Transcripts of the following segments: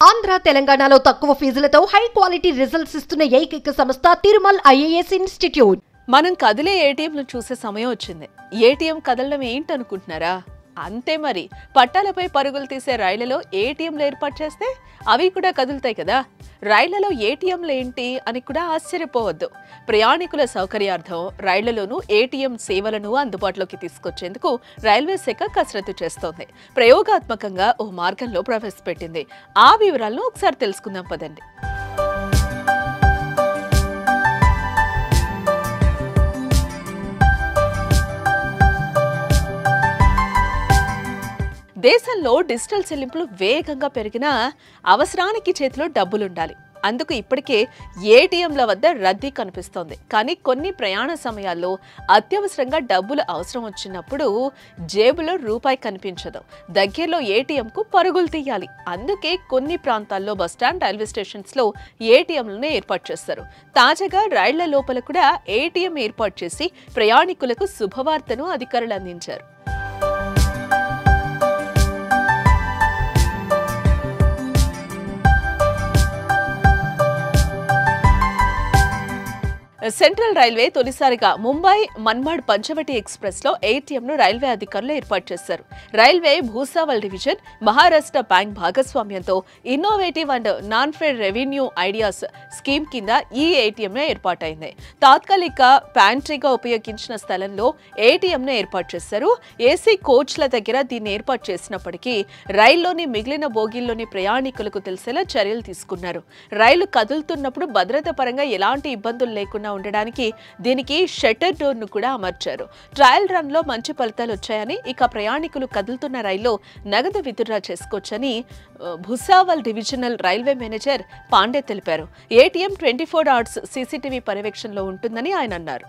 ఆంధ్ర తెలంగాణలో తక్కువ ఫీజులతో high quality results ఇస్తున్న ఏకైక సంస్థ తిరుమల్ ఐఏఎస్ ఇన్స్టిట్యూట్. మనం కదిలే ఏటీఎంలు చూసే సమయం వచ్చింది. ఏటీఎం కదలడం ఏంటనుకుంటున్నారా? అంతే మరి. పట్టాలపై పరుగులు తీసే రైళ్లలో ఏటీఎంలు ఏర్పాటు చేస్తే అవి కూడా కదులుతాయి కదా. రైళ్లలో ఏటీఎంలు ఏంటి అని కూడా ఆశ్చర్యపోవద్దు. ప్రయాణికుల సౌకర్యార్థం రైళ్లలోనూ ఏటీఎం సేవలను అందుబాటులోకి తీసుకొచ్చేందుకు రైల్వే శాఖ కసరత్తు చేస్తోంది. ప్రయోగాత్మకంగా ఓ మార్గంలో ప్రవేశపెట్టింది. ఆ వివరాలను ఒకసారి తెలుసుకుందాం పదండి. దేశంలో డిజిటల్ చెల్లింపులు వేగంగా పెరిగినా అవసరానికి చేతిలో డబ్బులుండాలి. అందుకు ఇప్పటికే ఏటీఎంల వద్ద రద్దీ కనిపిస్తోంది. కానీ కొన్ని ప్రయాణ సమయాల్లో అత్యవసరంగా డబ్బులు అవసరం వచ్చినప్పుడు జేబులో రూపాయి కనిపించదు. దగ్గరలో ఏటీఎంకు పరుగులు తీయాలి. అందుకే కొన్ని ప్రాంతాల్లో బస్టాండ్, రైల్వే స్టేషన్స్లో ఏటీఎంలను ఏర్పాటు చేస్తారు. తాజాగా రైళ్ల లోపల కూడా ఏటీఎం ఏర్పాటు చేసి ప్రయాణికులకు శుభవార్తను అధికారులు అందించారు. సెంట్రల్ రైల్వే తొలిసారిగా ముంబై మన్మాడ్ పంచవటి ఎక్స్ప్రెస్ లో ఏటీఎం ను రైల్వే అధికారులు ఏర్పాటు చేశారు. Railway Bhusawal division, Maharashtra bank భాగస్వామ్యంతో innovative and non fare revenue ideas scheme కింద ఈ ఏటీఎం ఏర్పాటైంది. తాత్కాలిక ప్యాంట్రీగా ఉపయోగించిన స్థలంలో ఏటీఎం ను ఏర్పాటు చేశారు. ఏసీ కోచ్ల దగ్గర దీన్ని ఏర్పాటు చేసినప్పటికీ రైల్లోని మిగిలిన బోగీల్లోని ప్రయాణికులకు తెలిసేలా చర్యలు తీసుకున్నారు. రైలు కదులుతున్నప్పుడు భద్రత పరంగా ఎలాంటి ఇబ్బందులు లేకుండా ఉండడానికి దీనికి షట్టర్ డోర్ ను కూడా అమర్చారు. ట్రయల్ రన్ లో మంచి ఫలితాలు వచ్చాయని, ఇక ప్రయాణికులు కదులుతున్న రైల్లో నగదు విత్డ్రా చేసుకోవచ్చని Bhusawal divisional railway manager Pandey తెలిపారు. ఏటీఎం 24 అవర్స్ సీసీటీవీ పర్యవేక్షణలో ఉంటుందని ఆయన అన్నారు.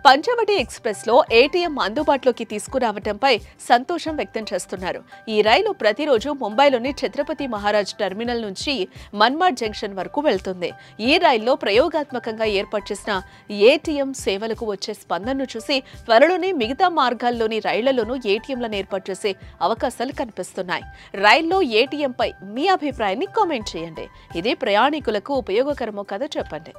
పంచవటి ఎక్స్ప్రెస్ లో ఏటీఎం అందుబాటులోకి తీసుకురావడంపై సంతోషం వ్యక్తం చేస్తున్నారు. ఈ రైలు ప్రతిరోజు ముంబైలోని ఛత్రపతి మహారాజ్ టెర్మినల్ నుంచి మన్మాడ్ జంక్షన్ వరకు వెళ్తుంది. ఈ రైల్లో ప్రయోగాత్మకంగా ఏర్పాటు చేసిన ఏటీఎం సేవలకు వచ్చే స్పందనను చూసి త్వరలోనే మిగతా మార్గాల్లోని రైళ్లలోనూ ఏటీఎంలను ఏర్పాటు చేసే అవకాశాలు కనిపిస్తున్నాయి. రైల్లో ఏటీఎంపై మీ అభిప్రాయాన్ని కామెంట్ చేయండి. ఇది ప్రయాణికులకు ఉపయోగకరమో కాదో చెప్పండి.